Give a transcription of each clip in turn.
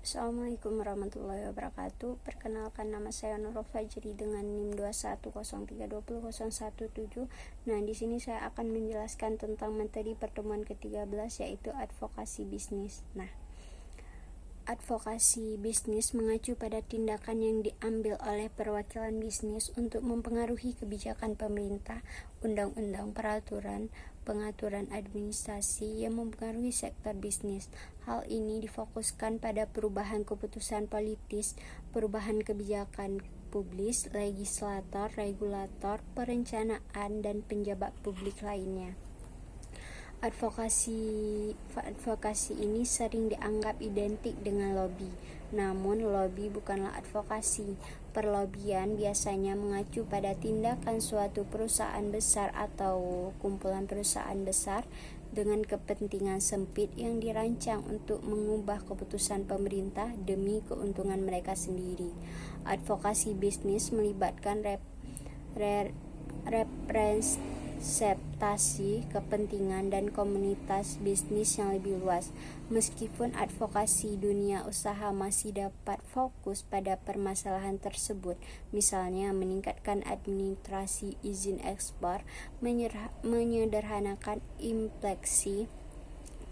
Assalamualaikum warahmatullahi wabarakatuh. Perkenalkan, nama saya Nurul Fajri dengan NIM 210320017. Nah, di sini saya akan menjelaskan tentang materi pertemuan ke-13, yaitu advokasi bisnis. Nah, advokasi bisnis mengacu pada tindakan yang diambil oleh perwakilan bisnis untuk mempengaruhi kebijakan pemerintah, undang-undang, peraturan, pengaturan administrasi yang mempengaruhi sektor bisnis. Hal ini difokuskan pada perubahan keputusan politis, perubahan kebijakan publik, legislator, regulator, perencanaan, dan pejabat publik lainnya. Advokasi ini sering dianggap identik dengan lobby. Namun, lobby bukanlah advokasi. Perlobian biasanya mengacu pada tindakan suatu perusahaan besar atau kumpulan perusahaan besar dengan kepentingan sempit yang dirancang untuk mengubah keputusan pemerintah demi keuntungan mereka sendiri. Advokasi bisnis melibatkan representasi kepentingan dan komunitas bisnis yang lebih luas. Meskipun advokasi dunia usaha masih dapat fokus pada permasalahan tersebut, misalnya meningkatkan administrasi izin ekspor, menyederhanakan inspeksi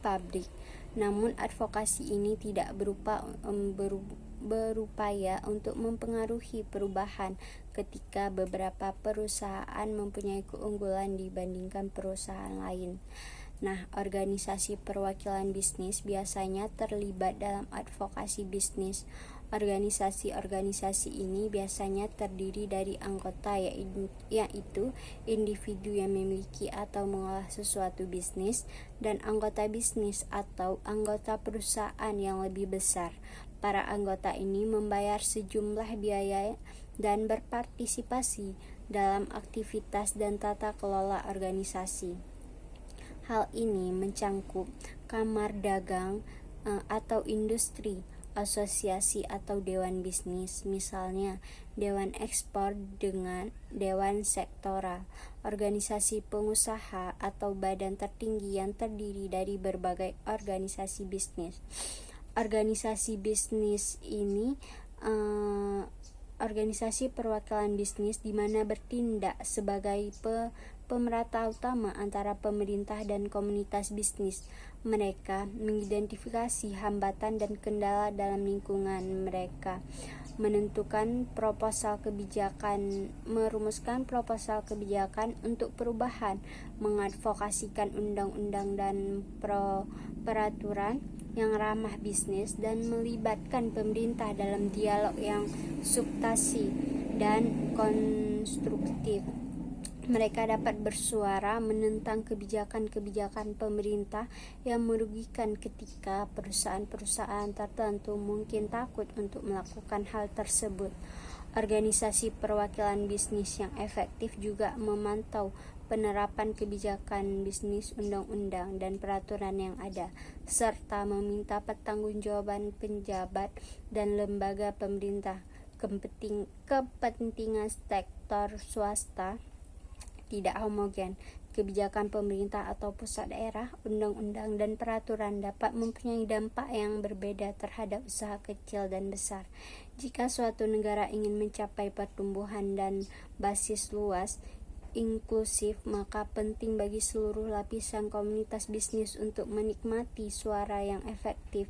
pabrik. Namun advokasi ini tidak berupaya untuk mempengaruhi perubahan ketika beberapa perusahaan mempunyai keunggulan dibandingkan perusahaan lain. Nah, organisasi perwakilan bisnis biasanya terlibat dalam advokasi bisnis. Organisasi ini biasanya terdiri dari anggota, yaitu individu yang memiliki atau mengolah sesuatu bisnis, dan anggota bisnis atau anggota perusahaan yang lebih besar. Para anggota ini membayar sejumlah biaya dan berpartisipasi dalam aktivitas dan tata kelola organisasi. Hal ini mencangkup kamar dagang atau industri, asosiasi atau dewan bisnis, misalnya dewan ekspor dengan dewan sektoral, organisasi pengusaha atau badan tertinggi yang terdiri dari berbagai organisasi bisnis. Organisasi bisnis ini organisasi perwakilan bisnis di mana bertindak sebagai pemerata utama antara pemerintah dan komunitas bisnis. Mereka mengidentifikasi hambatan dan kendala dalam lingkungan mereka, merumuskan proposal kebijakan untuk perubahan, mengadvokasikan undang-undang dan peraturan yang ramah bisnis, dan melibatkan pemerintah dalam dialog yang substansi dan konstruktif. Mereka dapat bersuara menentang kebijakan-kebijakan pemerintah yang merugikan ketika perusahaan-perusahaan tertentu mungkin takut untuk melakukan hal tersebut. Organisasi perwakilan bisnis yang efektif juga memantau penerapan kebijakan bisnis, undang-undang, dan peraturan yang ada, serta meminta pertanggungjawaban pejabat dan lembaga pemerintah. Kepentingan sektor swasta tidak homogen. Kebijakan pemerintah atau pusat daerah, undang-undang, dan peraturan dapat mempunyai dampak yang berbeda terhadap usaha kecil dan besar. Jika suatu negara ingin mencapai pertumbuhan dan basis luas inklusif, maka penting bagi seluruh lapisan komunitas bisnis untuk menikmati suara yang efektif.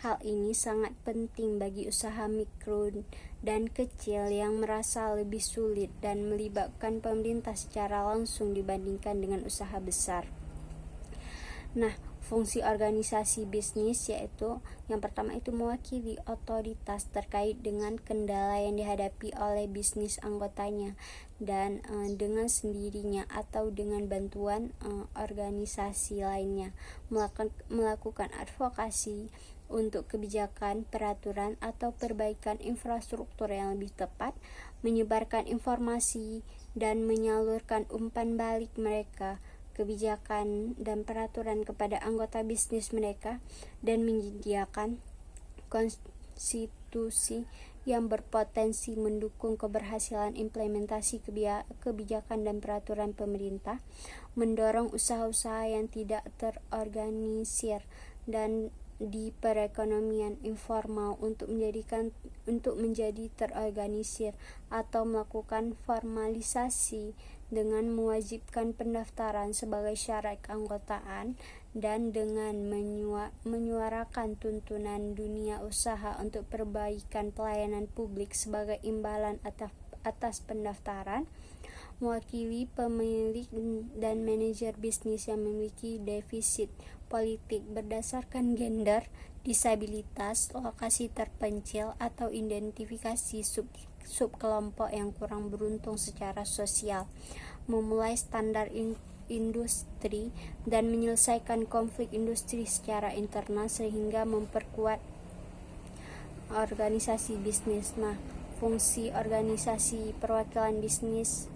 Hal ini sangat penting bagi usaha mikro dan kecil yang merasa lebih sulit dan melibatkan pemerintah secara langsung dibandingkan dengan usaha besar. Nah, fungsi organisasi bisnis yaitu yang pertama itu mewakili otoritas terkait dengan kendala yang dihadapi oleh bisnis anggotanya, dan dengan sendirinya atau dengan bantuan organisasi lainnya melakukan advokasi untuk kebijakan, peraturan, atau perbaikan infrastruktur yang lebih tepat, menyebarkan informasi dan menyalurkan umpan balik mereka kebijakan dan peraturan kepada anggota bisnis mereka, dan menyediakan konstitusi yang berpotensi mendukung keberhasilan implementasi kebijakan dan peraturan pemerintah, mendorong usaha-usaha yang tidak terorganisir dan di perekonomian informal untuk menjadi terorganisir atau melakukan formalisasi dengan mewajibkan pendaftaran sebagai syarat keanggotaan dan dengan menyuarakan tuntunan dunia usaha untuk perbaikan pelayanan publik sebagai imbalan atas pendaftaran, mewakili pemilik dan manajer bisnis yang memiliki defisit politik berdasarkan gender, disabilitas, lokasi terpencil, atau identifikasi subkelompok yang kurang beruntung secara sosial, memulai standar industri dan menyelesaikan konflik industri secara internal sehingga memperkuat organisasi bisnis. Nah, fungsi organisasi perwakilan bisnis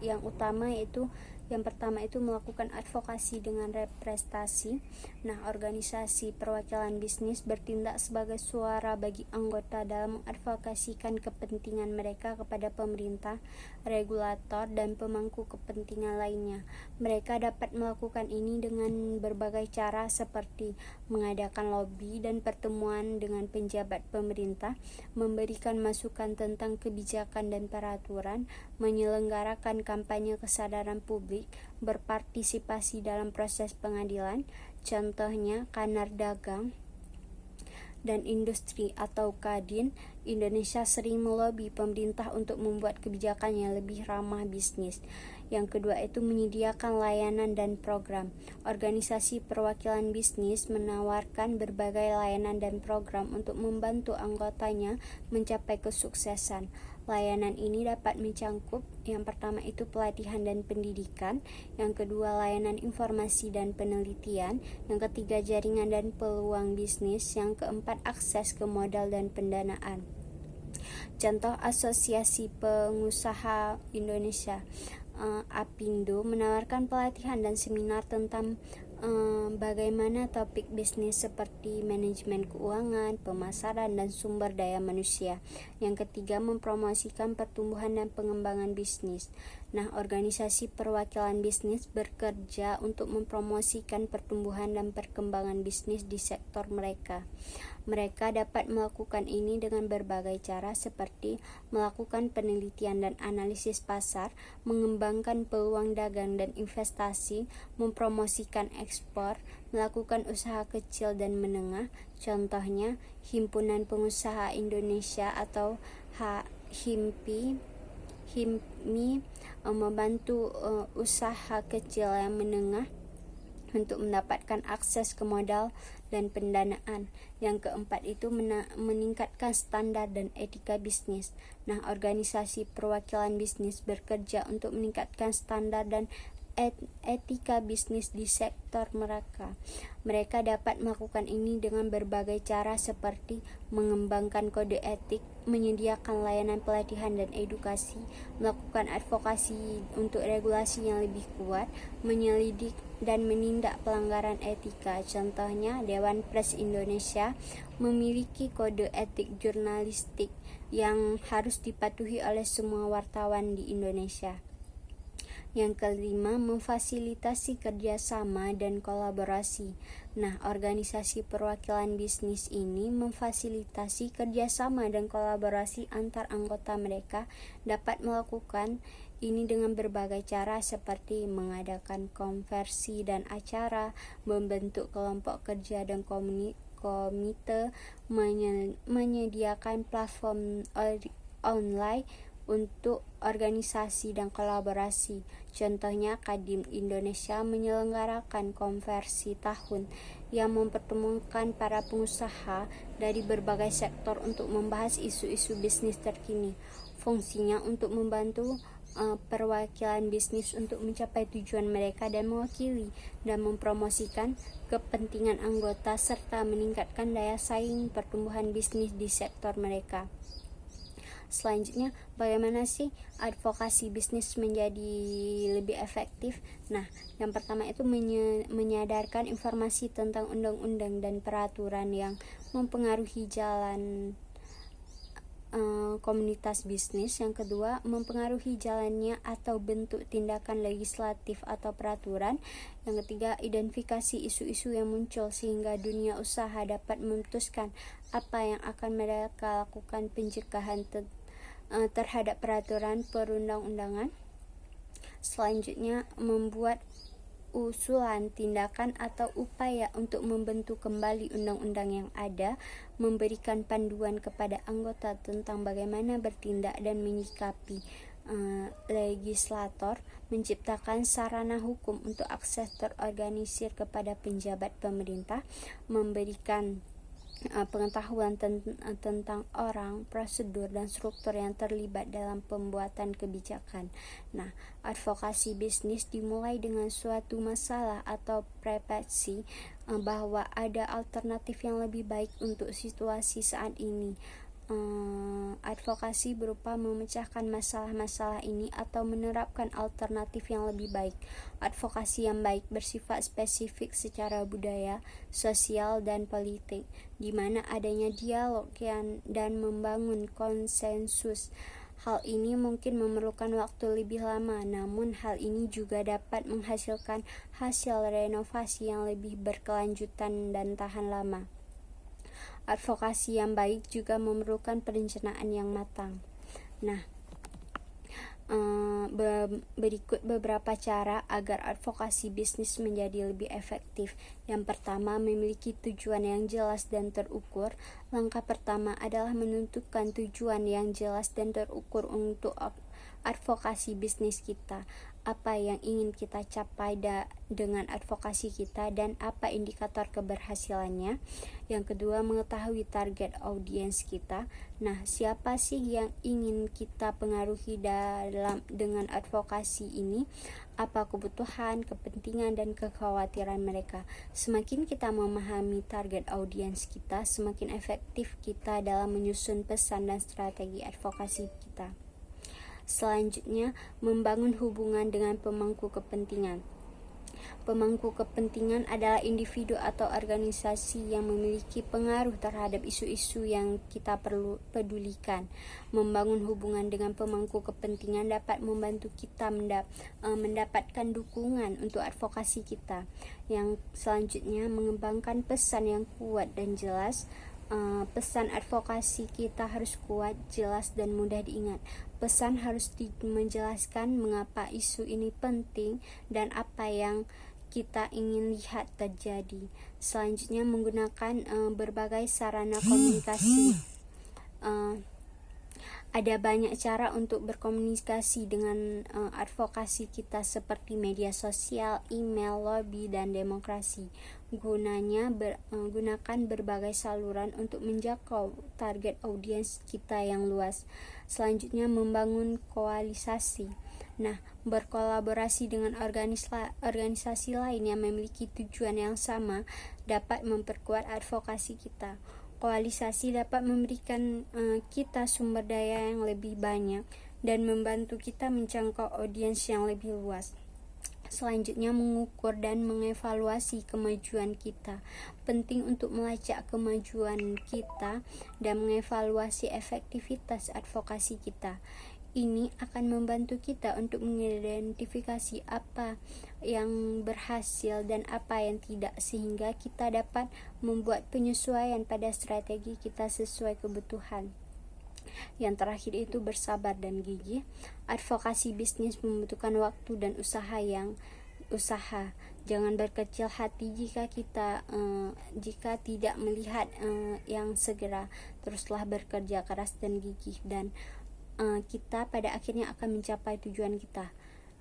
yang utama yaitu yang pertama itu melakukan advokasi dengan representasi. Nah, organisasi perwakilan bisnis bertindak sebagai suara bagi anggota dalam mengadvokasikan kepentingan mereka kepada pemerintah, regulator, dan pemangku kepentingan lainnya. Mereka dapat melakukan ini dengan berbagai cara seperti mengadakan lobi dan pertemuan dengan penjabat pemerintah, memberikan masukan tentang kebijakan dan peraturan, menyelenggarakan kampanye kesadaran publik, berpartisipasi dalam proses pengadilan, contohnya Kanar Dagang dan Industri atau Kadin. Indonesia sering melobi pemerintah untuk membuat kebijakan yang lebih ramah bisnis. Yang kedua itu menyediakan layanan dan program. Organisasi perwakilan bisnis menawarkan berbagai layanan dan program untuk membantu anggotanya mencapai kesuksesan. Layanan ini dapat mencangkup yang pertama itu pelatihan dan pendidikan, yang kedua layanan informasi dan penelitian, yang ketiga jaringan dan peluang bisnis, yang keempat akses ke modal dan pendanaan. Contoh Asosiasi Pengusaha Indonesia, APindo, menawarkan pelatihan dan seminar tentang bagaimana topik bisnis seperti manajemen keuangan, pemasaran, dan sumber daya manusia. Yang ketiga, mempromosikan pertumbuhan dan pengembangan bisnis. Nah, organisasi perwakilan bisnis bekerja untuk mempromosikan pertumbuhan dan perkembangan bisnis di sektor mereka. Mereka dapat melakukan ini dengan berbagai cara seperti melakukan penelitian dan analisis pasar, mengembangkan peluang dagang dan investasi, mempromosikan ekspor, melakukan usaha kecil dan menengah, contohnya Himpunan Pengusaha Indonesia atau HIMPI, membantu usaha kecil yang menengah untuk mendapatkan akses ke modal dan pendanaan. Yang keempat itu meningkatkan standar dan etika bisnis. Nah, organisasi perwakilan bisnis bekerja untuk meningkatkan standar dan etika bisnis di sektor mereka. Mereka dapat melakukan ini dengan berbagai cara seperti mengembangkan kode etik, menyediakan layanan pelatihan dan edukasi, melakukan advokasi untuk regulasi yang lebih kuat, menyelidik dan menindak pelanggaran etika. Contohnya, Dewan Pers Indonesia memiliki kode etik jurnalistik yang harus dipatuhi oleh semua wartawan di Indonesia. Yang kelima, memfasilitasi kerjasama dan kolaborasi. Nah, organisasi perwakilan bisnis ini memfasilitasi kerjasama dan kolaborasi antar anggota mereka, dapat melakukan ini dengan berbagai cara seperti mengadakan konversi dan acara, membentuk kelompok kerja dan komite, menyediakan platform online untuk organisasi dan kolaborasi. Contohnya, Kadin Indonesia menyelenggarakan konversi tahun yang mempertemukan para pengusaha dari berbagai sektor untuk membahas isu-isu bisnis terkini. Fungsinya untuk membantu perwakilan bisnis untuk mencapai tujuan mereka dan mewakili dan mempromosikan kepentingan anggota serta meningkatkan daya saing pertumbuhan bisnis di sektor mereka. Selanjutnya, bagaimana sih advokasi bisnis menjadi lebih efektif? Nah, yang pertama itu menyadarkan informasi tentang undang-undang dan peraturan yang mempengaruhi jalan komunitas bisnis. Yang kedua, mempengaruhi jalannya atau bentuk tindakan legislatif atau peraturan. Yang ketiga, identifikasi isu-isu yang muncul sehingga dunia usaha dapat memutuskan apa yang akan mereka lakukan pencegahan terhadap peraturan perundang-undangan. Selanjutnya, membuat usulan tindakan atau upaya untuk membentuk kembali undang-undang yang ada, memberikan panduan kepada anggota tentang bagaimana bertindak dan menyikapi legislator, menciptakan sarana hukum untuk akses terorganisir kepada penjabat pemerintah, memberikan pengetahuan tentang orang, prosedur, dan struktur yang terlibat dalam pembuatan kebijakan. Nah, advokasi bisnis dimulai dengan suatu masalah atau persepsi bahwa ada alternatif yang lebih baik untuk situasi saat ini. Advokasi berupa memecahkan masalah-masalah ini atau menerapkan alternatif yang lebih baik. Advokasi yang baik bersifat spesifik secara budaya, sosial, dan politik, di mana adanya dialog dan membangun konsensus. Hal ini mungkin memerlukan waktu lebih lama, namun hal ini juga dapat menghasilkan hasil renovasi yang lebih berkelanjutan dan tahan lama. Advokasi yang baik juga memerlukan perencanaan yang matang. Nah, berikut beberapa cara agar advokasi bisnis menjadi lebih efektif. Yang pertama, memiliki tujuan yang jelas dan terukur. Langkah pertama adalah menentukan tujuan yang jelas dan terukur untuk advokasi bisnis kita. Apa yang ingin kita capai dengan advokasi kita dan apa indikator keberhasilannya. Yang kedua, mengetahui target audiens kita. Nah, siapa sih yang ingin kita pengaruhi dengan advokasi ini? Apa kebutuhan, kepentingan, dan kekhawatiran mereka? Semakin kita memahami target audiens kita, semakin efektif kita dalam menyusun pesan dan strategi advokasi kita. Selanjutnya, membangun hubungan dengan pemangku kepentingan. Pemangku kepentingan adalah individu atau organisasi yang memiliki pengaruh terhadap isu-isu yang kita perlu pedulikan. Membangun hubungan dengan pemangku kepentingan dapat membantu kita mendapatkan dukungan untuk advokasi kita. Yang selanjutnya, mengembangkan pesan yang kuat dan jelas. Pesan advokasi kita harus kuat, jelas, dan mudah diingat. Pesan harus menjelaskan mengapa isu ini penting dan apa yang kita ingin lihat terjadi. Selanjutnya, menggunakan berbagai sarana komunikasi. Ada banyak cara untuk berkomunikasi dengan advokasi kita seperti media sosial, email, lobby, dan demokrasi. Gunakan berbagai saluran untuk menjangkau target audiens kita yang luas. Selanjutnya, membangun koalisasi. Nah, berkolaborasi dengan organisasi lain yang memiliki tujuan yang sama dapat memperkuat advokasi kita. Koalisasi dapat memberikan kita sumber daya yang lebih banyak dan membantu kita menjangkau audiens yang lebih luas. Selanjutnya, mengukur dan mengevaluasi kemajuan kita. Penting untuk melacak kemajuan kita dan mengevaluasi efektivitas advokasi kita. Ini akan membantu kita untuk mengidentifikasi apa yang berhasil dan apa yang tidak, sehingga kita dapat membuat penyesuaian pada strategi kita sesuai kebutuhan. Yang terakhir itu bersabar dan gigih. Advokasi bisnis membutuhkan waktu dan usaha. Jangan berkecil hati jika tidak melihat yang segera. Teruslah bekerja keras dan gigih, dan kita pada akhirnya akan mencapai tujuan kita.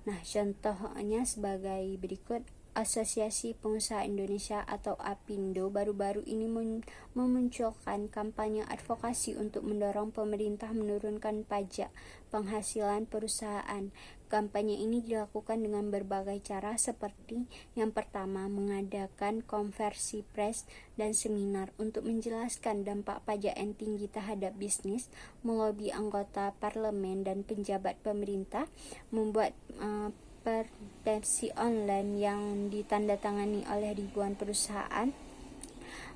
Nah, contohnya sebagai berikut. Asosiasi Pengusaha Indonesia atau APindo baru-baru ini memunculkan kampanye advokasi untuk mendorong pemerintah menurunkan pajak penghasilan perusahaan. Kampanye ini dilakukan dengan berbagai cara, seperti yang pertama, mengadakan konversi pers dan seminar untuk menjelaskan dampak pajak yang tinggi terhadap bisnis, melobi anggota parlemen dan pejabat pemerintah, membuat petisi online yang ditandatangani oleh ribuan perusahaan,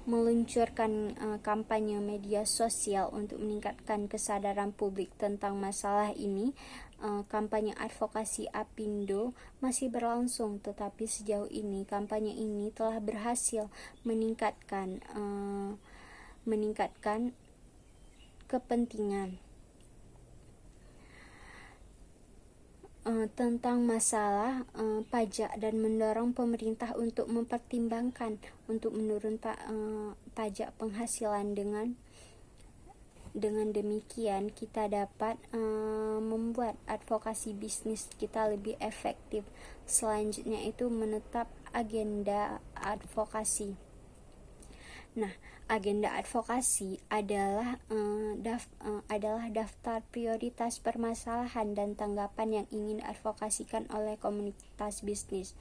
meluncurkan kampanye media sosial untuk meningkatkan kesadaran publik tentang masalah ini. Kampanye advokasi Apindo masih berlangsung, tetapi sejauh ini kampanye ini telah berhasil meningkatkan kepentingan tentang masalah pajak dan mendorong pemerintah untuk mempertimbangkan untuk menurun pajak penghasilan. Dengan demikian kita dapat membuat advokasi bisnis kita lebih efektif. Selanjutnya itu menetap agenda advokasi. Nah, agenda advokasi adalah daftar prioritas permasalahan dan tanggapan yang ingin diadvokasikan oleh komunitas bisnis.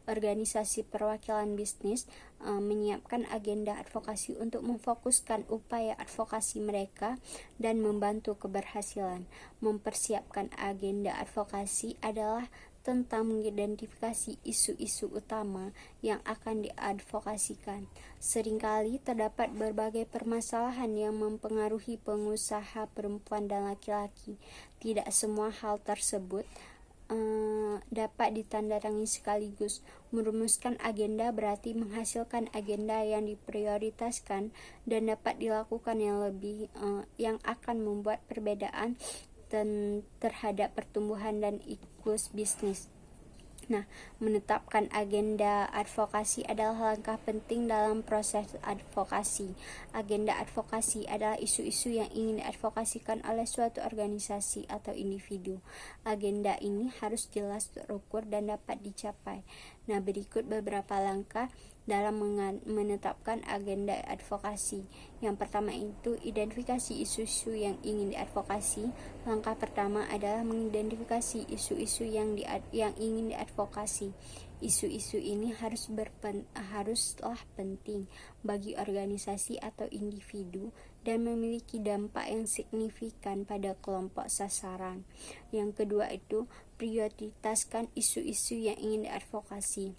Organisasi perwakilan bisnis menyiapkan agenda advokasi untuk memfokuskan upaya advokasi mereka dan membantu keberhasilan. Mempersiapkan agenda advokasi adalah tentang mengidentifikasi isu-isu utama yang akan diadvokasikan. Seringkali terdapat berbagai permasalahan yang mempengaruhi pengusaha perempuan dan laki-laki. Tidak semua hal tersebut dapat ditandai sekaligus. Merumuskan agenda berarti menghasilkan agenda yang diprioritaskan dan dapat dilakukan yang akan membuat perbedaan terhadap pertumbuhan dan inklusi bisnis. Nah, menetapkan agenda advokasi adalah langkah penting dalam proses advokasi. Agenda advokasi adalah isu-isu yang ingin diadvokasikan oleh suatu organisasi atau individu. Agenda ini harus jelas, terukur, dan dapat dicapai. Nah, berikut beberapa langkah dalam menetapkan agenda advokasi. Yang pertama itu identifikasi isu-isu yang ingin diadvokasi. Langkah pertama adalah mengidentifikasi isu-isu yang ingin diadvokasi. Isu-isu ini haruslah penting bagi organisasi atau individu dan memiliki dampak yang signifikan pada kelompok sasaran. Yang kedua itu prioritaskan isu-isu yang ingin diadvokasi.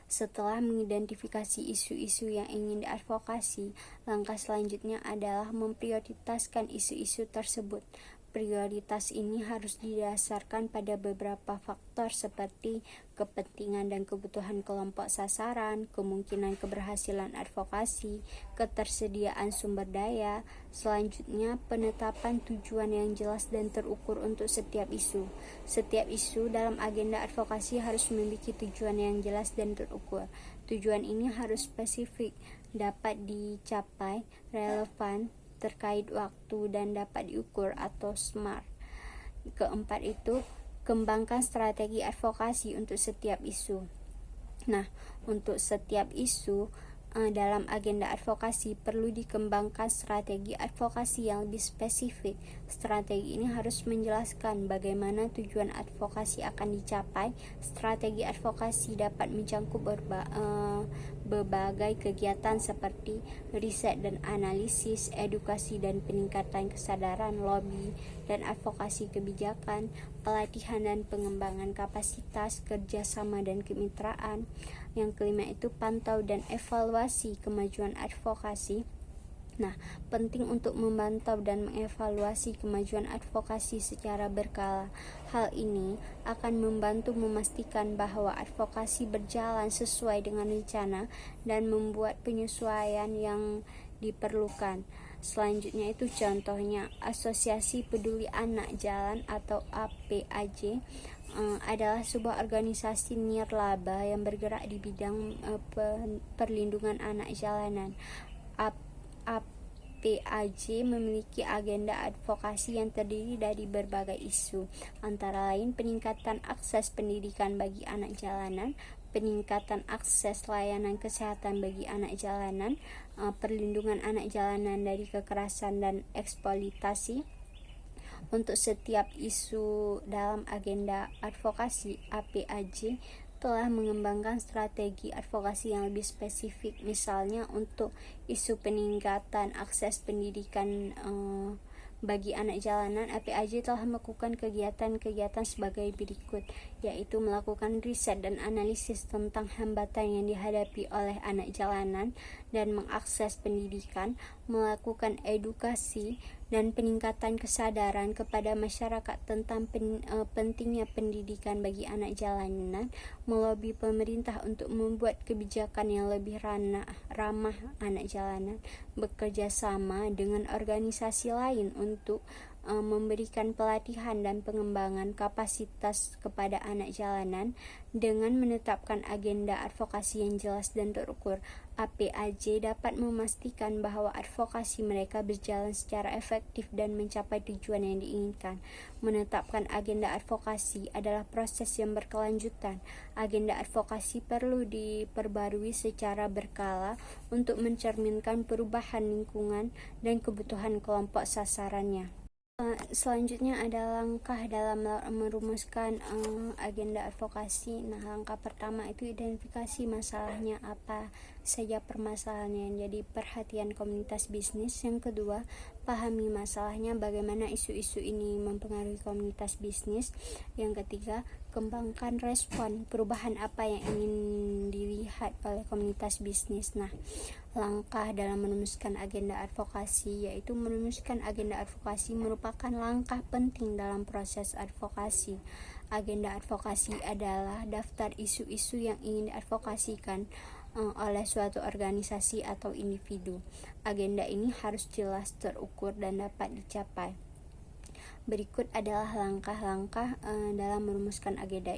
Setelah mengidentifikasi isu-isu yang ingin diadvokasi, langkah selanjutnya adalah memprioritaskan isu-isu tersebut. Prioritas ini harus didasarkan pada beberapa faktor seperti kepentingan dan kebutuhan kelompok sasaran, kemungkinan keberhasilan advokasi, ketersediaan sumber daya. Selanjutnya, penetapan tujuan yang jelas dan terukur untuk setiap isu. Setiap isu dalam agenda advokasi harus memiliki tujuan yang jelas dan terukur. Tujuan ini harus spesifik, dapat dicapai, relevan, terkait waktu, dan dapat diukur atau SMART. Keempat itu kembangkan strategi advokasi untuk setiap isu. Nah, untuk setiap isu dalam agenda advokasi perlu dikembangkan strategi advokasi yang lebih spesifik. Strategi ini harus menjelaskan bagaimana tujuan advokasi akan dicapai. Strategi advokasi dapat mencakup berbagai kegiatan seperti riset dan analisis, edukasi dan peningkatan kesadaran, lobby dan advokasi kebijakan, pelatihan dan pengembangan kapasitas, kerjasama dan kemitraan. Yang kelima itu pantau dan evaluasi kemajuan advokasi. Nah, penting untuk memantau dan mengevaluasi kemajuan advokasi secara berkala. Hal ini akan membantu memastikan bahwa advokasi berjalan sesuai dengan rencana dan membuat penyesuaian yang diperlukan. Selanjutnya itu contohnya Asosiasi Peduli Anak Jalan atau APAJ adalah sebuah organisasi nirlaba yang bergerak di bidang perlindungan anak jalanan. APAJ memiliki agenda advokasi yang terdiri dari berbagai isu, antara lain peningkatan akses pendidikan bagi anak jalanan, peningkatan akses layanan kesehatan bagi anak jalanan, perlindungan anak jalanan dari kekerasan dan eksploitasi. Untuk setiap isu dalam agenda advokasi, APAJ telah mengembangkan strategi advokasi yang lebih spesifik. Misalnya untuk isu peningkatan akses pendidikan Bagi anak jalanan, APAJ telah melakukan kegiatan-kegiatan sebagai berikut, yaitu melakukan riset dan analisis tentang hambatan yang dihadapi oleh anak jalanan dan mengakses pendidikan, melakukan edukasi dan peningkatan kesadaran kepada masyarakat tentang pentingnya pendidikan bagi anak jalanan, melobi pemerintah untuk membuat kebijakan yang lebih ramah anak jalanan, bekerja sama dengan organisasi lain untuk memberikan pelatihan dan pengembangan kapasitas kepada anak jalanan dengan menetapkan agenda advokasi yang jelas dan terukur. APAJ dapat memastikan bahwa advokasi mereka berjalan secara efektif dan mencapai tujuan yang diinginkan. Menetapkan agenda advokasi adalah proses yang berkelanjutan. Agenda advokasi perlu diperbarui secara berkala untuk mencerminkan perubahan lingkungan dan kebutuhan kelompok sasarannya. Selanjutnya ada langkah dalam merumuskan agenda advokasi. Nah, langkah pertama itu identifikasi masalahnya, apa saja permasalahannya yang jadi perhatian komunitas bisnis. Yang kedua, pahami masalahnya, bagaimana isu-isu ini mempengaruhi komunitas bisnis. Yang ketiga, kembangkan respon perubahan apa yang ingin dilihat oleh komunitas bisnis. Nah, langkah dalam merumuskan agenda advokasi, yaitu merumuskan agenda advokasi merupakan langkah penting dalam proses advokasi. Agenda advokasi adalah daftar isu-isu yang ingin diadvokasikan oleh suatu organisasi atau individu. Agenda ini harus jelas, terukur, dan dapat dicapai. Berikut adalah langkah-langkah dalam merumuskan agenda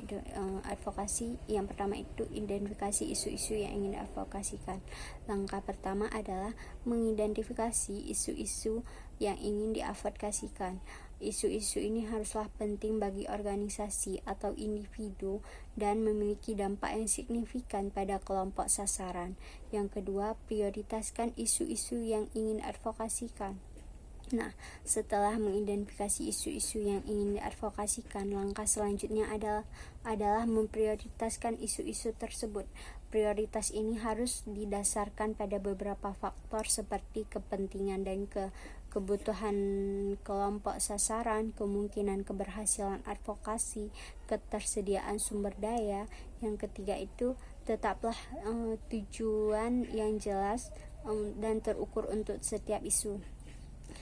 advokasi. Yang pertama itu identifikasi isu-isu yang ingin diadvokasikan. Langkah pertama adalah mengidentifikasi isu-isu yang ingin diadvokasikan. Isu-isu ini haruslah penting bagi organisasi atau individu dan memiliki dampak yang signifikan pada kelompok sasaran. Yang kedua, prioritaskan isu-isu yang ingin diadvokasikan. Nah, setelah mengidentifikasi isu-isu yang ingin diadvokasikan, langkah selanjutnya adalah memprioritaskan isu-isu tersebut. Prioritas ini harus didasarkan pada beberapa faktor seperti kepentingan dan kebutuhan kelompok sasaran, kemungkinan keberhasilan advokasi, ketersediaan sumber daya. Yang ketiga itu tetaplah tujuan yang jelas dan terukur untuk setiap isu.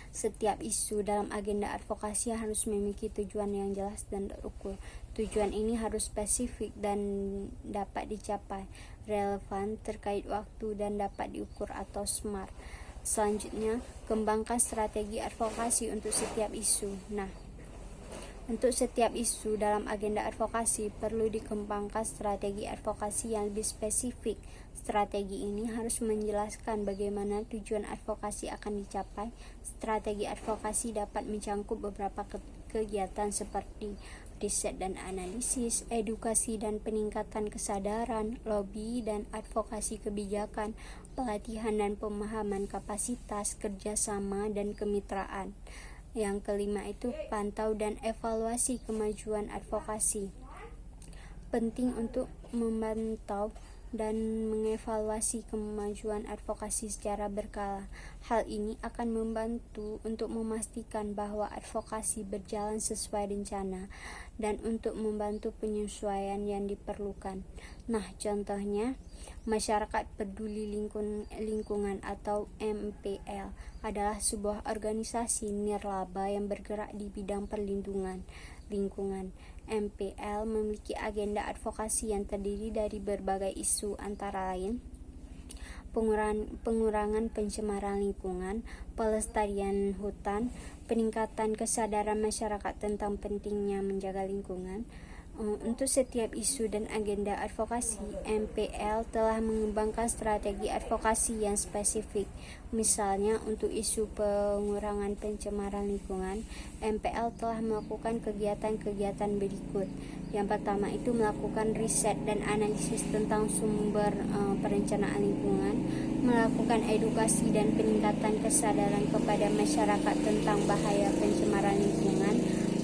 Setiap isu dalam agenda advokasi harus memiliki tujuan yang jelas dan terukur. Tujuan ini harus spesifik dan dapat dicapai, relevan, terkait waktu, dan dapat diukur atau SMART. Selanjutnya, kembangkan strategi advokasi untuk setiap isu. Nah, untuk setiap isu dalam agenda advokasi perlu dikembangkan strategi advokasi yang lebih spesifik. Strategi ini harus menjelaskan bagaimana tujuan advokasi akan dicapai. Strategi advokasi dapat mencangkup beberapa kegiatan seperti riset dan analisis, edukasi dan peningkatan kesadaran, lobby dan advokasi kebijakan, pelatihan dan pemahaman kapasitas, kerjasama dan kemitraan. Yang kelima itu pantau dan evaluasi kemajuan advokasi. Penting untuk memantau dan mengevaluasi kemajuan advokasi secara berkala. Hal ini akan membantu untuk memastikan bahwa advokasi berjalan sesuai rencana dan untuk membantu penyesuaian yang diperlukan. Nah, contohnya Masyarakat Peduli Lingkungan atau MPL adalah sebuah organisasi nirlaba yang bergerak di bidang perlindungan lingkungan. MPL memiliki agenda advokasi yang terdiri dari berbagai isu, antara lain pengurangan pencemaran lingkungan, pelestarian hutan, peningkatan kesadaran masyarakat tentang pentingnya menjaga lingkungan. Untuk setiap isu dan agenda advokasi, MPL telah mengembangkan strategi advokasi yang spesifik. Misalnya, untuk isu pengurangan pencemaran lingkungan, MPL telah melakukan kegiatan-kegiatan berikut. Yang pertama itu melakukan riset dan analisis tentang sumber perencanaan lingkungan, melakukan edukasi dan peningkatan kesadaran kepada masyarakat tentang bahaya pencemaran lingkungan,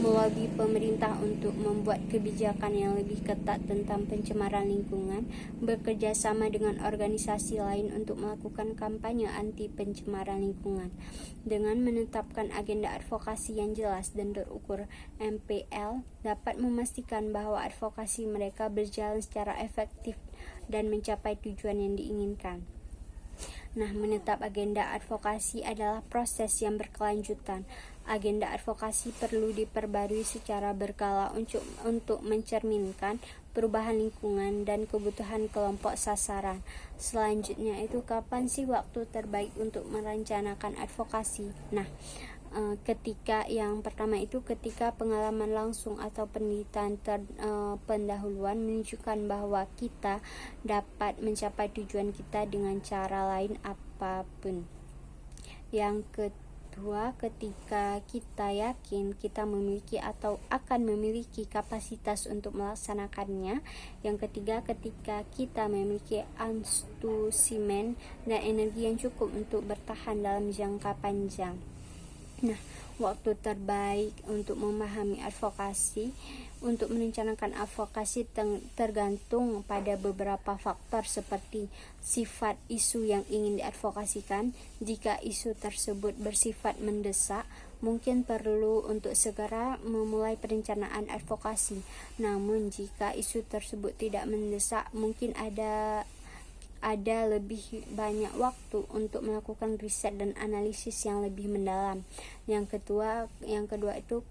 melobi pemerintah untuk membuat kebijakan yang lebih ketat tentang pencemaran lingkungan, bekerja sama dengan organisasi lain untuk melakukan kampanye anti pencemaran lingkungan. Dengan menetapkan agenda advokasi yang jelas dan terukur, MPL dapat memastikan bahwa advokasi mereka berjalan secara efektif dan mencapai tujuan yang diinginkan. Nah, menetap agenda advokasi adalah proses yang berkelanjutan. Agenda advokasi perlu diperbarui secara berkala untuk mencerminkan perubahan lingkungan dan kebutuhan kelompok sasaran. Selanjutnya itu, kapan sih waktu terbaik untuk merencanakan advokasi? Nah, ketika yang pertama itu ketika pengalaman langsung atau penelitian pendahuluan menunjukkan bahwa kita dapat mencapai tujuan kita dengan cara lain apapun. Yang kedua, ketika kita yakin kita memiliki atau akan memiliki kapasitas untuk melaksanakannya. Yang ketiga, ketika kita memiliki antusiasme dan energi yang cukup untuk bertahan dalam jangka panjang. Nah, waktu terbaik untuk memahami advokasi. Untuk merencanakan advokasi tergantung pada beberapa faktor seperti sifat isu yang ingin diadvokasikan. Jika isu tersebut bersifat mendesak, mungkin perlu untuk segera memulai perencanaan advokasi. Namun jika isu tersebut tidak mendesak, mungkin ada lebih banyak waktu untuk melakukan riset dan analisis yang lebih mendalam. Yang kedua itu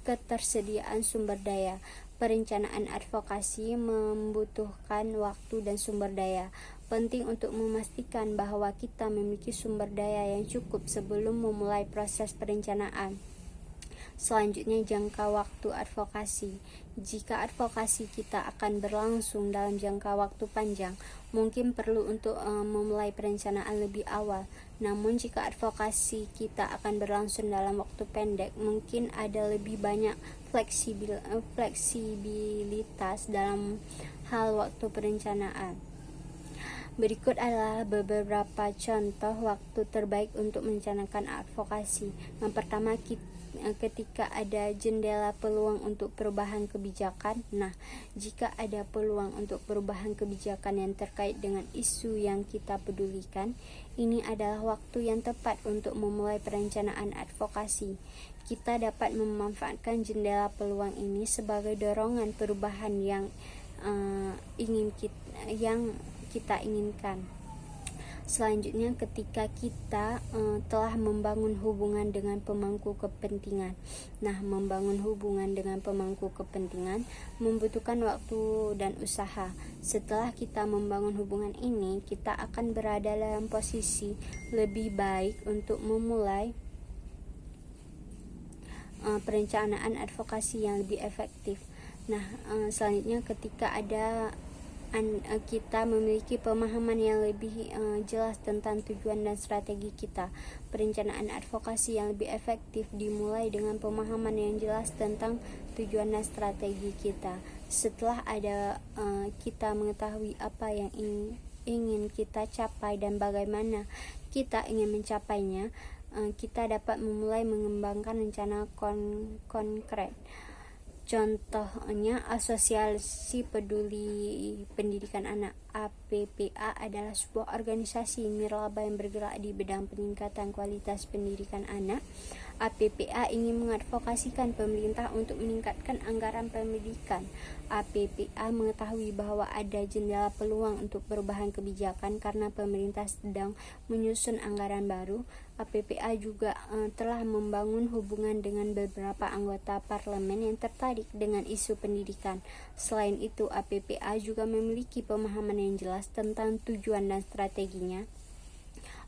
ketersediaan sumber daya. Perencanaan advokasi membutuhkan waktu dan sumber daya. Penting untuk memastikan bahwa kita memiliki sumber daya yang cukup sebelum memulai proses perencanaan. Selanjutnya, jangka waktu advokasi. Jika advokasi kita akan berlangsung dalam jangka waktu panjang, mungkin perlu untuk memulai perencanaan lebih awal. Namun jika advokasi kita akan berlangsung dalam waktu pendek, mungkin ada lebih banyak fleksibilitas dalam hal waktu perencanaan. Berikut adalah beberapa contoh waktu terbaik untuk merencanakan advokasi. Yang pertama, ketika ada jendela peluang untuk perubahan kebijakan. Nah, jika ada peluang untuk perubahan kebijakan yang terkait dengan isu yang kita pedulikan, ini adalah waktu yang tepat untuk memulai perencanaan advokasi. Kita dapat memanfaatkan jendela peluang ini sebagai dorongan perubahan yang kita inginkan. Selanjutnya, ketika kita telah membangun hubungan dengan pemangku kepentingan. Nah, membangun hubungan dengan pemangku kepentingan membutuhkan waktu dan usaha. Setelah kita membangun hubungan ini, kita akan berada dalam posisi lebih baik untuk memulai perencanaan advokasi yang lebih efektif. Nah, selanjutnya ketika kita memiliki pemahaman yang lebih jelas tentang tujuan dan strategi kita. Perencanaan advokasi yang lebih efektif dimulai dengan pemahaman yang jelas tentang tujuan dan strategi kita. Setelah kita mengetahui apa yang ingin kita capai dan bagaimana kita ingin mencapainya, kita dapat memulai mengembangkan rencana konkret. Contohnya, Asosiasi Peduli Pendidikan Anak (APPA) adalah sebuah organisasi nirlaba yang bergerak di bidang peningkatan kualitas pendidikan anak. APPA ingin mengadvokasikan pemerintah untuk meningkatkan anggaran pendidikan. APPA mengetahui bahwa ada jendela peluang untuk perubahan kebijakan karena pemerintah sedang menyusun anggaran baru. APPA juga telah membangun hubungan dengan beberapa anggota parlemen yang tertarik dengan isu pendidikan. Selain itu, APPA juga memiliki pemahaman yang jelas tentang tujuan dan strateginya.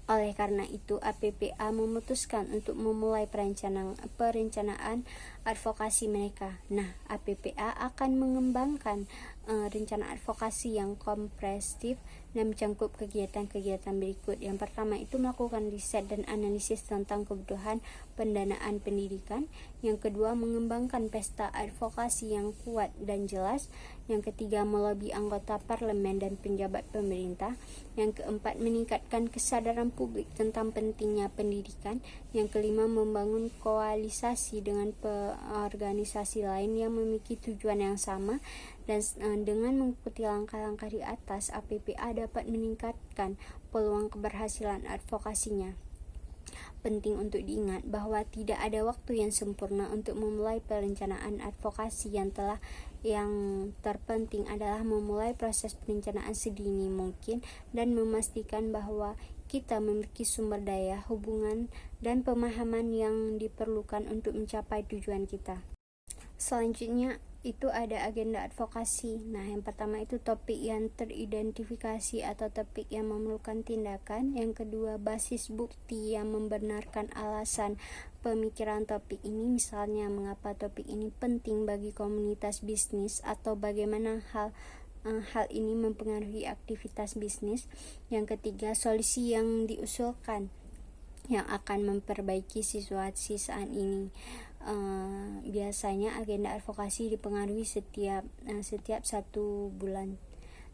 Oleh karena itu, APPA memutuskan untuk memulai perencanaan advokasi mereka. Nah, APPA akan mengembangkan rencana advokasi yang komprehensif dan mencakup kegiatan-kegiatan berikut. Yang pertama itu melakukan riset dan analisis tentang kebutuhan pendanaan pendidikan. Yang kedua, mengembangkan pesta advokasi yang kuat dan jelas. Yang ketiga, melobi anggota parlemen dan penjabat pemerintah. Yang keempat, meningkatkan kesadaran publik tentang pentingnya pendidikan. Yang kelima, membangun koalisasi dengan organisasi lain yang memiliki tujuan yang sama. Dan dengan mengikuti langkah-langkah di atas, APPA dapat meningkatkan peluang keberhasilan advokasinya. Penting untuk diingat bahwa tidak ada waktu yang sempurna untuk memulai perencanaan advokasi. Yang terpenting adalah memulai proses perencanaan sedini mungkin dan memastikan bahwa kita memiliki sumber daya, hubungan, dan pemahaman yang diperlukan untuk mencapai tujuan kita. Selanjutnya itu ada agenda advokasi. Nah, yang pertama itu topik yang teridentifikasi atau topik yang memerlukan tindakan. Yang kedua, basis bukti yang membenarkan alasan pemikiran topik ini, misalnya mengapa topik ini penting bagi komunitas bisnis atau bagaimana hal ini mempengaruhi aktivitas bisnis. Yang ketiga, solusi yang diusulkan yang akan memperbaiki situasi saat ini. Biasanya agenda advokasi dipengaruhi setiap 1 bulan.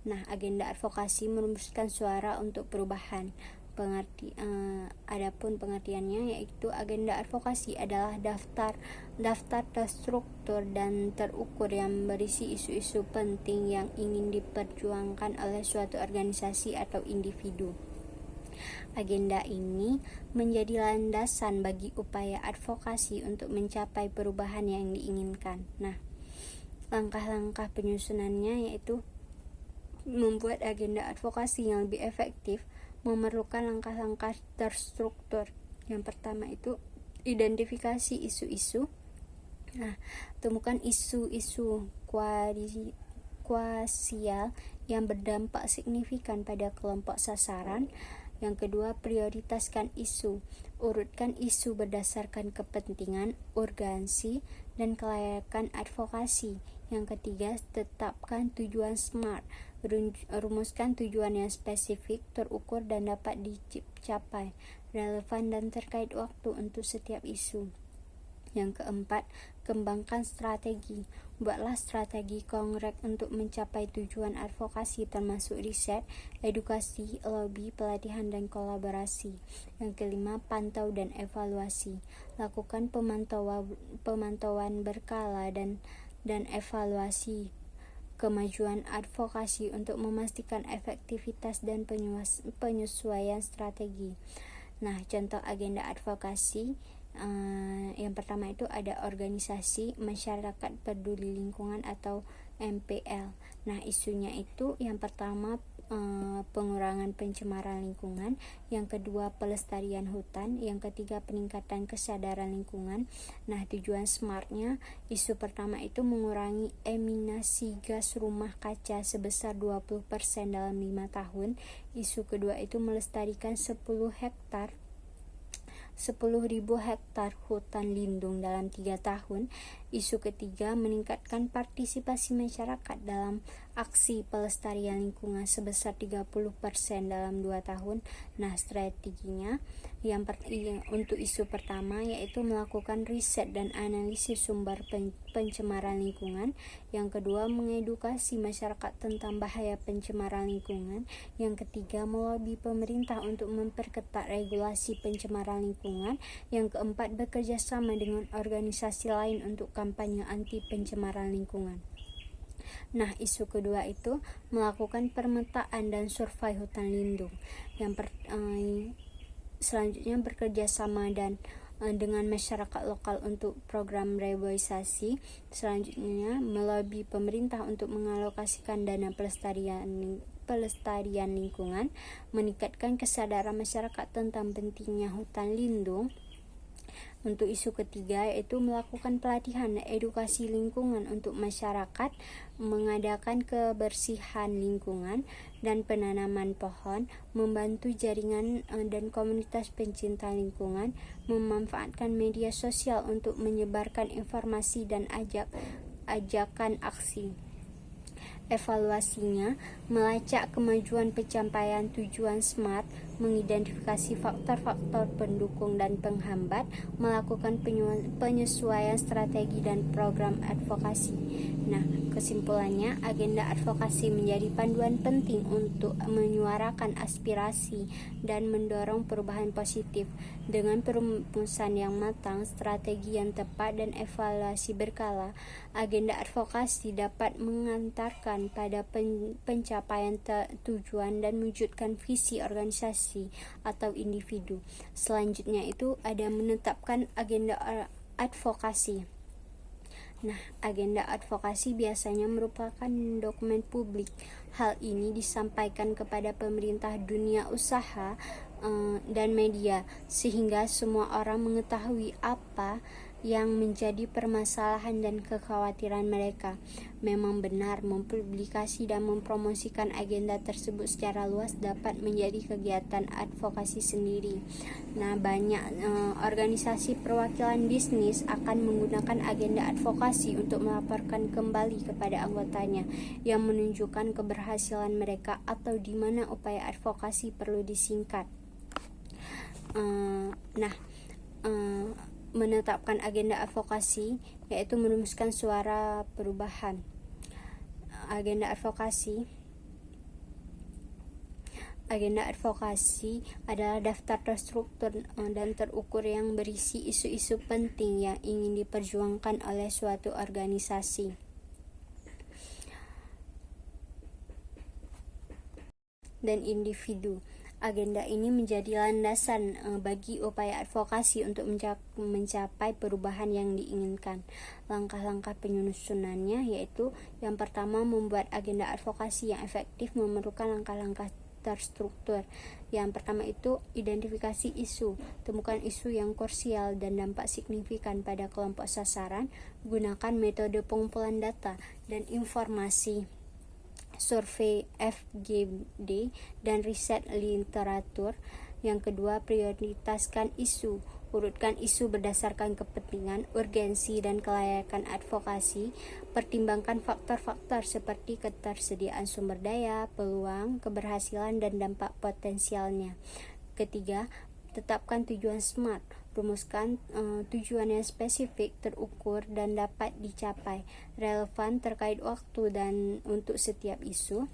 Nah, agenda advokasi merumuskan suara untuk perubahan. Adapun pengertiannya yaitu agenda advokasi adalah daftar terstruktur dan terukur yang berisi isu-isu penting yang ingin diperjuangkan oleh suatu organisasi atau individu. Agenda ini menjadi landasan bagi upaya advokasi untuk mencapai perubahan yang diinginkan. Nah, langkah-langkah penyusunannya yaitu membuat agenda advokasi yang lebih efektif memerlukan langkah-langkah terstruktur. Yang pertama itu identifikasi isu-isu. Nah, temukan isu-isu kuasial yang berdampak signifikan pada kelompok sasaran. Yang kedua, prioritaskan isu. Urutkan isu berdasarkan kepentingan, urgensi, dan kelayakan advokasi. Yang ketiga, tetapkan tujuan SMART. Rumuskan tujuan yang spesifik, terukur, dan dapat dicapai, relevan dan terkait waktu untuk setiap isu. Yang keempat, kembangkan strategi. Buatlah strategi konkret untuk mencapai tujuan advokasi termasuk riset, edukasi, lobby, pelatihan, dan kolaborasi. Yang kelima, pantau dan evaluasi. Lakukan pemantauan berkala dan evaluasi kemajuan advokasi untuk memastikan efektivitas dan penyesuaian strategi. Nah, contoh agenda advokasi yang pertama itu ada organisasi masyarakat peduli lingkungan atau MPL. Nah, isunya itu yang pertama pengurangan pencemaran lingkungan, yang kedua pelestarian hutan, yang ketiga peningkatan kesadaran lingkungan. Nah, tujuan SMART-nya, isu pertama itu mengurangi emisi gas rumah kaca sebesar 20% dalam 5 tahun. Isu kedua itu melestarikan 10.000 hektar hutan lindung dalam 3 tahun. Isu ketiga, meningkatkan partisipasi masyarakat dalam aksi pelestarian lingkungan sebesar 30% dalam 2 tahun. Nah, strateginya untuk isu pertama yaitu melakukan riset dan analisis sumber pencemaran lingkungan. Yang kedua, mengedukasi masyarakat tentang bahaya pencemaran lingkungan. Yang ketiga, melobi pemerintah untuk memperketat regulasi pencemaran lingkungan. Yang keempat, bekerja sama dengan organisasi lain untuk kampanye anti pencemaran lingkungan. Nah, isu kedua itu melakukan pemetaan dan survei hutan lindung. Selanjutnya bekerja sama dengan masyarakat lokal untuk program reboisasi. Selanjutnya melobi pemerintah untuk mengalokasikan dana pelestarian lingkungan, meningkatkan kesadaran masyarakat tentang pentingnya hutan lindung. Untuk isu ketiga yaitu melakukan pelatihan dan edukasi lingkungan untuk masyarakat, mengadakan kebersihan lingkungan dan penanaman pohon, membantu jaringan dan komunitas pencinta lingkungan, memanfaatkan media sosial untuk menyebarkan informasi dan ajakan aksi. Evaluasinya melacak kemajuan pencapaian tujuan SMART, mengidentifikasi faktor-faktor pendukung dan penghambat, melakukan penyesuaian strategi dan program advokasi. Nah, kesimpulannya, agenda advokasi menjadi panduan penting untuk menyuarakan aspirasi dan mendorong perubahan positif. Dengan perumusan yang matang, strategi yang tepat, dan evaluasi berkala, agenda advokasi dapat mengantarkan pada pencapaian tujuan dan mewujudkan visi organisasi atau individu. Selanjutnya itu ada menetapkan agenda advokasi. Nah, agenda advokasi biasanya merupakan dokumen publik. Hal ini disampaikan kepada pemerintah, dunia usaha, dan media, sehingga semua orang mengetahui apa yang menjadi permasalahan dan kekhawatiran mereka. Memang benar, mempublikasi dan mempromosikan agenda tersebut secara luas dapat menjadi kegiatan advokasi sendiri. Nah, banyak organisasi perwakilan bisnis akan menggunakan agenda advokasi untuk melaporkan kembali kepada anggotanya yang menunjukkan keberhasilan mereka atau di mana upaya advokasi perlu disingkat. Menetapkan agenda advokasi yaitu merumuskan suara perubahan. Agenda advokasi adalah daftar terstruktur dan terukur yang berisi isu-isu penting yang ingin diperjuangkan oleh suatu organisasi. Dan individu. Agenda ini menjadi landasan bagi upaya advokasi untuk mencapai perubahan yang diinginkan. Langkah-langkah penyusunannya yaitu yang pertama, membuat agenda advokasi yang efektif memerlukan langkah-langkah terstruktur. Yang pertama itu identifikasi isu. Temukan isu yang krusial dan dampak signifikan pada kelompok sasaran. Gunakan metode pengumpulan data dan informasi, survei FGD, dan riset literatur. Yang kedua, prioritaskan isu. Urutkan isu berdasarkan kepentingan, urgensi, dan kelayakan advokasi. Pertimbangkan faktor-faktor seperti ketersediaan sumber daya, peluang, keberhasilan, dan dampak potensialnya. Ketiga, tetapkan tujuan SMART. Rumuskan tujuan yang spesifik, terukur, dan dapat dicapai, relevan terkait waktu dan untuk setiap isu.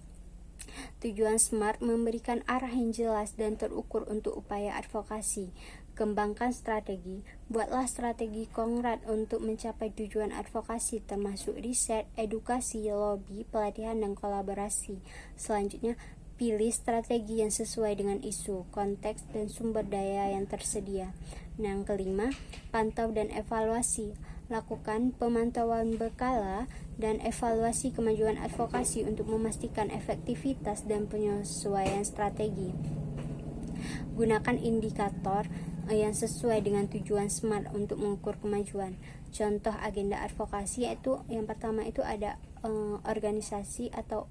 Tujuan SMART memberikan arah yang jelas dan terukur untuk upaya advokasi. Kembangkan strategi. Buatlah strategi konkret untuk mencapai tujuan advokasi, termasuk riset, edukasi, lobby, pelatihan, dan kolaborasi. Selanjutnya, pilih strategi yang sesuai dengan isu, konteks, dan sumber daya yang tersedia. Yang kelima, pantau dan evaluasi. Lakukan pemantauan berkala dan evaluasi kemajuan advokasi untuk memastikan efektivitas dan penyesuaian strategi. Gunakan indikator yang sesuai dengan tujuan SMART untuk mengukur kemajuan. Contoh agenda advokasi yaitu yang pertama itu ada organisasi atau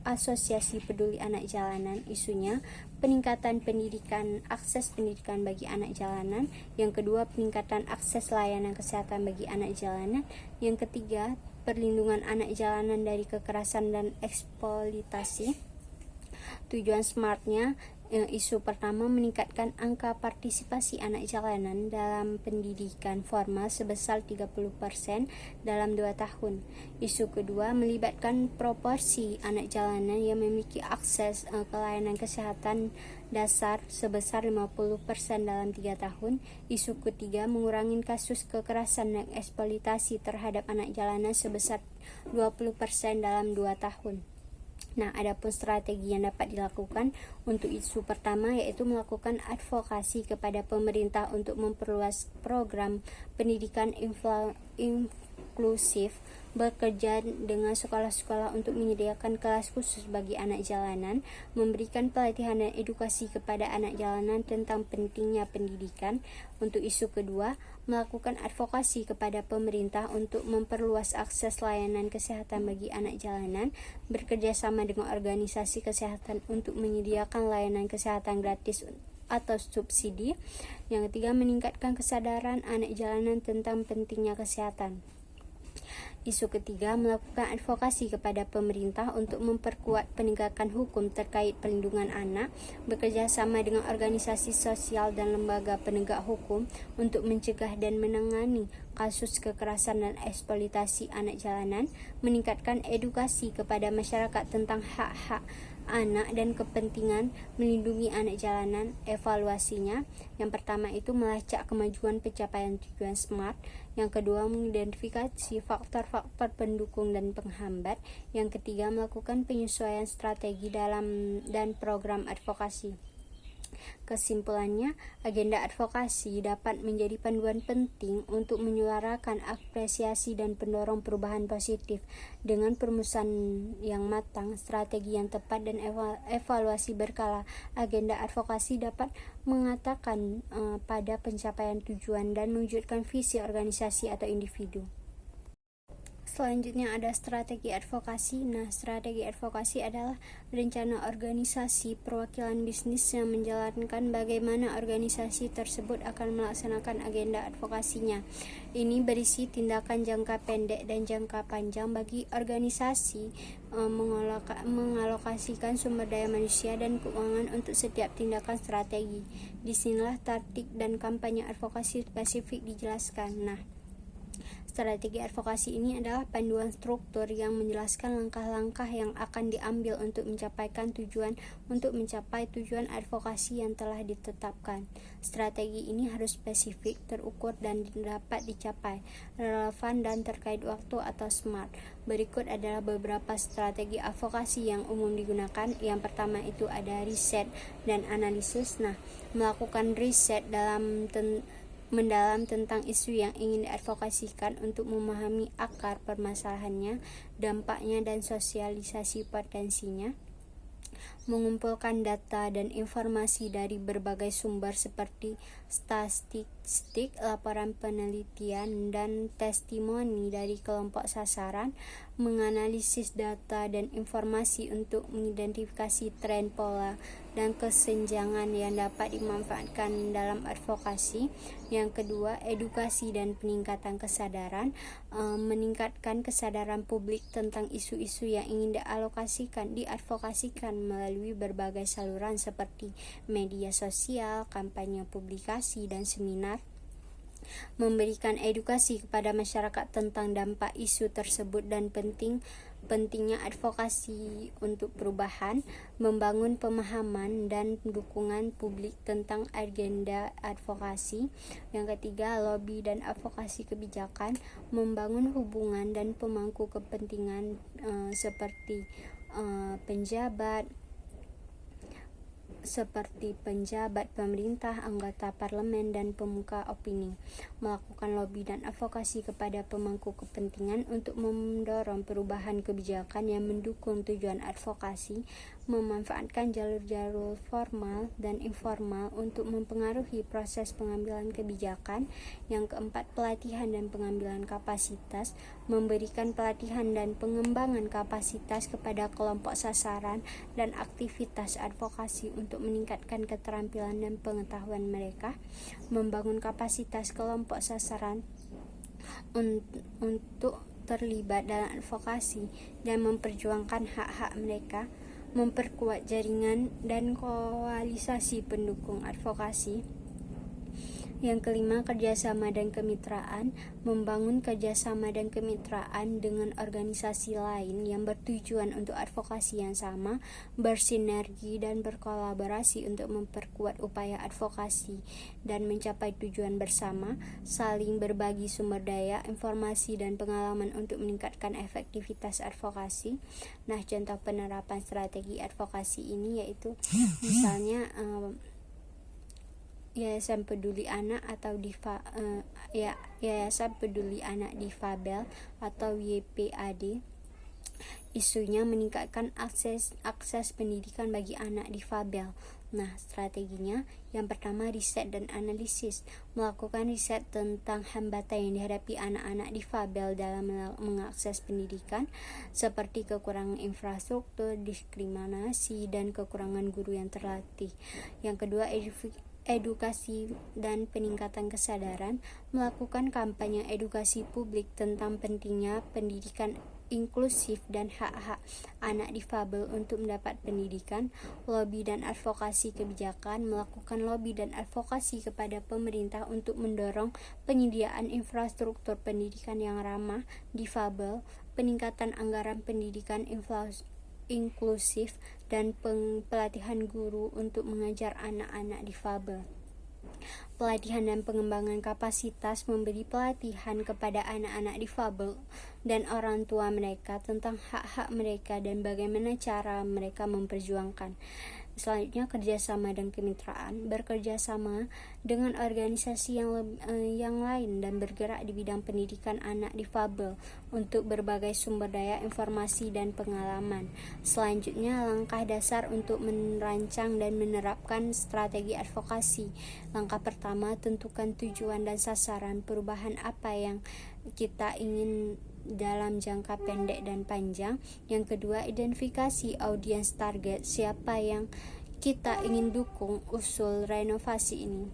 Asosiasi Peduli Anak Jalanan. Isunya peningkatan pendidikan, akses pendidikan bagi anak jalanan. Yang kedua, peningkatan akses layanan kesehatan bagi anak jalanan. Yang ketiga, perlindungan anak jalanan dari kekerasan dan eksploitasi. Tujuan SMART-nya, isu pertama, meningkatkan angka partisipasi anak jalanan dalam pendidikan formal sebesar 30% dalam 2 tahun. Isu kedua, melibatkan proporsi anak jalanan yang memiliki akses ke layanan kesehatan dasar sebesar 50% dalam 3 tahun. Isu ketiga, mengurangi kasus kekerasan dan eksploitasi terhadap anak jalanan sebesar 20% dalam 2 tahun. Nah, adapun strategi yang dapat dilakukan untuk isu pertama yaitu melakukan advokasi kepada pemerintah untuk memperluas program pendidikan inklusif, bekerja dengan sekolah-sekolah untuk menyediakan kelas khusus bagi anak jalanan, memberikan pelatihan dan edukasi kepada anak jalanan tentang pentingnya pendidikan. Untuk isu kedua, melakukan advokasi kepada pemerintah untuk memperluas akses layanan kesehatan bagi anak jalanan, bekerja sama dengan organisasi kesehatan untuk menyediakan layanan kesehatan gratis atau subsidi. Yang ketiga, meningkatkan kesadaran anak jalanan tentang pentingnya kesehatan. Isu ketiga, melakukan advokasi kepada pemerintah untuk memperkuat penegakan hukum terkait perlindungan anak, bekerjasama dengan organisasi sosial dan lembaga penegak hukum untuk mencegah dan menangani kasus kekerasan dan eksploitasi anak jalanan, meningkatkan edukasi kepada masyarakat tentang hak-hak anak dan kepentingan melindungi anak jalanan. Evaluasinya, yang pertama itu melacak kemajuan pencapaian tujuan SMART, yang kedua mengidentifikasi faktor-faktor pendukung dan penghambat, yang ketiga melakukan penyesuaian strategi dalam dan program advokasi. Kesimpulannya, agenda advokasi dapat menjadi panduan penting untuk menyuarakan apresiasi dan pendorong perubahan positif. Dengan perumusan yang matang, strategi yang tepat, dan evaluasi berkala, agenda advokasi dapat mengatakan pada pencapaian tujuan dan mewujudkan visi organisasi atau individu. Selanjutnya ada strategi advokasi. Nah, strategi advokasi adalah rencana organisasi perwakilan bisnis yang menjalankan bagaimana organisasi tersebut akan melaksanakan agenda advokasinya. Ini berisi tindakan jangka pendek dan jangka panjang bagi organisasi, mengalokasikan sumber daya manusia dan keuangan untuk setiap tindakan strategi. Disinilah taktik dan kampanye advokasi spesifik dijelaskan. Nah, strategi advokasi ini adalah panduan struktur yang menjelaskan langkah-langkah yang akan diambil untuk mencapai tujuan advokasi yang telah ditetapkan. Strategi ini harus spesifik, terukur, dan dapat dicapai, relevan dan terkait waktu atau SMART. Berikut adalah beberapa strategi advokasi yang umum digunakan. Yang pertama itu ada riset dan analisis. Nah, melakukan riset mendalam tentang isu yang ingin diadvokasikan untuk memahami akar permasalahannya, dampaknya, dan sosialisasi potensinya. Mengumpulkan data dan informasi dari berbagai sumber seperti statistik, laporan penelitian, dan testimoni dari kelompok sasaran. Menganalisis data dan informasi untuk mengidentifikasi tren, pola, dan kesenjangan yang dapat dimanfaatkan dalam advokasi. Yang kedua, edukasi dan peningkatan kesadaran. Meningkatkan kesadaran publik tentang isu-isu yang ingin diadvokasikan melalui berbagai saluran seperti media sosial, kampanye publikasi, dan seminar. Memberikan edukasi kepada masyarakat tentang dampak isu tersebut dan pentingnya advokasi untuk perubahan. Membangun pemahaman dan dukungan publik tentang agenda advokasi. Yang ketiga, lobby dan advokasi kebijakan. Membangun hubungan dan pemangku kepentingan seperti penjabat pemerintah, anggota parlemen, dan pemuka opini. Melakukan lobby dan advokasi kepada pemangku kepentingan untuk mendorong perubahan kebijakan yang mendukung tujuan advokasi. Memanfaatkan jalur-jalur formal dan informal untuk mempengaruhi proses pengambilan kebijakan. Yang keempat, pelatihan dan pengambilan kapasitas. Memberikan pelatihan dan pengembangan kapasitas kepada kelompok sasaran dan aktivitas advokasi untuk meningkatkan keterampilan dan pengetahuan mereka. Membangun kapasitas kelompok sasaran untuk terlibat dalam advokasi dan memperjuangkan hak-hak mereka. Memperkuat jaringan dan koalisasi pendukung advokasi. Yang kelima, kerjasama dan kemitraan. Membangun kerjasama dan kemitraan dengan organisasi lain yang bertujuan untuk advokasi yang sama, bersinergi dan berkolaborasi untuk memperkuat upaya advokasi dan mencapai tujuan bersama. Saling berbagi sumber daya, informasi, dan pengalaman untuk meningkatkan efektivitas advokasi. Nah, contoh penerapan strategi advokasi ini yaitu misalnya Yayasan Peduli Anak atau Yayasan Peduli Anak Difabel atau YPAD. Isunya meningkatkan akses pendidikan bagi anak difabel. Nah, strateginya yang pertama, riset dan analisis. Melakukan riset tentang hambatan yang dihadapi anak-anak difabel dalam mengakses pendidikan, seperti kekurangan infrastruktur, diskriminasi, dan kekurangan guru yang terlatih. Yang kedua, edukasi dan peningkatan kesadaran, melakukan kampanye edukasi publik tentang pentingnya pendidikan inklusif dan hak-hak anak difabel untuk mendapat pendidikan, lobby dan advokasi kebijakan, melakukan lobby dan advokasi kepada pemerintah untuk mendorong penyediaan infrastruktur pendidikan yang ramah difabel, peningkatan anggaran pendidikan inklusif, dan pelatihan guru untuk mengajar anak-anak difabel. Pelatihan dan pengembangan kapasitas memberi pelatihan kepada anak-anak difabel dan orang tua mereka tentang hak-hak mereka dan bagaimana cara mereka memperjuangkan. Selanjutnya, kerjasama dan kemitraan, bekerja sama dengan organisasi yang lain dan bergerak di bidang pendidikan anak difabel untuk berbagai sumber daya informasi dan pengalaman. Selanjutnya, langkah dasar untuk merancang dan menerapkan strategi advokasi. Langkah pertama, tentukan tujuan dan sasaran perubahan apa yang kita ingin dalam jangka pendek dan panjang. Yang kedua, identifikasi audiens target, siapa yang kita ingin dukung usul renovasi ini.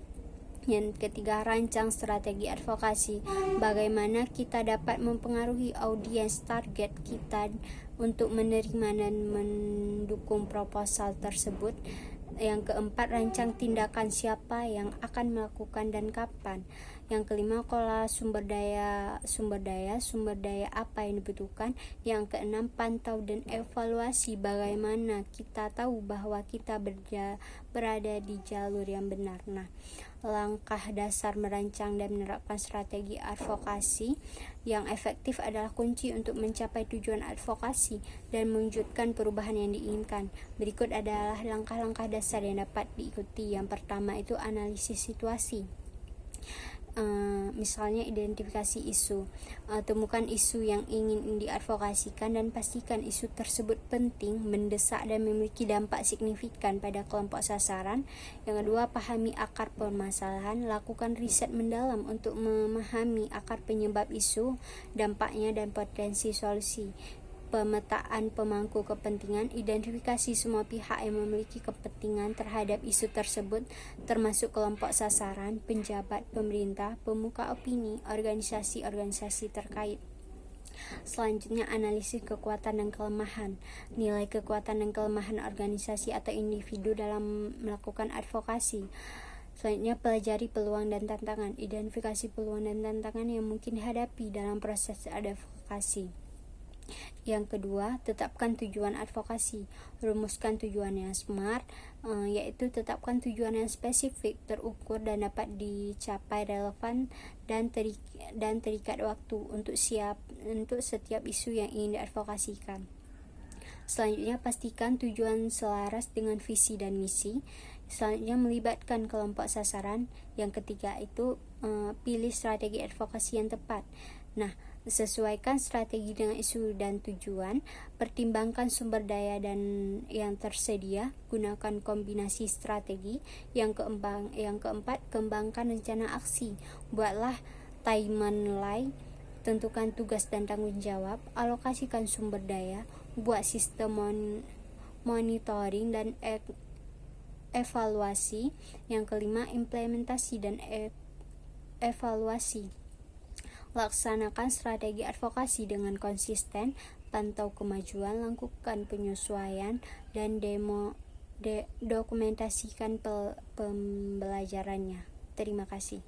Yang ketiga, rancang strategi advokasi, bagaimana kita dapat mempengaruhi audiens target kita untuk menerima dan mendukung proposal tersebut. Yang keempat, rancang tindakan, siapa yang akan melakukan dan kapan. Yang kelima, kelola sumber daya apa yang dibutuhkan. Yang keenam, pantau dan evaluasi, bagaimana kita tahu bahwa kita berada di jalur yang benar. Nah, langkah dasar merancang dan menerapkan strategi advokasi yang efektif adalah kunci untuk mencapai tujuan advokasi dan mewujudkan perubahan yang diinginkan. Berikut adalah langkah-langkah dasar yang dapat diikuti. Yang pertama itu analisis situasi. Misalnya identifikasi isu, temukan isu yang ingin diadvokasikan dan pastikan isu tersebut penting, mendesak dan memiliki dampak signifikan pada kelompok sasaran. Yang kedua, pahami akar permasalahan, lakukan riset mendalam untuk memahami akar penyebab isu, dampaknya dan potensi solusi. Pemetaan pemangku kepentingan, identifikasi semua pihak yang memiliki kepentingan terhadap isu tersebut, termasuk kelompok sasaran, penjabat, pemerintah, pemuka opini, organisasi-organisasi terkait. Selanjutnya, analisis kekuatan dan kelemahan. Nilai kekuatan dan kelemahan organisasi atau individu dalam melakukan advokasi. Selanjutnya, pelajari peluang dan tantangan. Identifikasi peluang dan tantangan yang mungkin dihadapi dalam proses advokasi. Yang kedua, tetapkan tujuan advokasi. Rumuskan tujuan yang SMART, yaitu tetapkan tujuan yang spesifik, terukur dan dapat dicapai, relevan dan terikat waktu untuk setiap isu yang ingin diadvokasikan. Selanjutnya, pastikan tujuan selaras dengan visi dan misi. Selanjutnya, melibatkan kelompok sasaran. Yang ketiga itu pilih strategi advokasi yang tepat. Nah, sesuaikan strategi dengan isu dan tujuan, pertimbangkan sumber daya dan yang tersedia, gunakan kombinasi strategi. Yang keempat, kembangkan rencana aksi. Buatlah timeline, tentukan tugas dan tanggung jawab, alokasikan sumber daya, buat sistem monitoring dan evaluasi. Yang kelima, implementasi dan evaluasi. Laksanakan strategi advokasi dengan konsisten, pantau kemajuan, lakukan penyesuaian, dan dokumentasikan pembelajarannya. Terima kasih.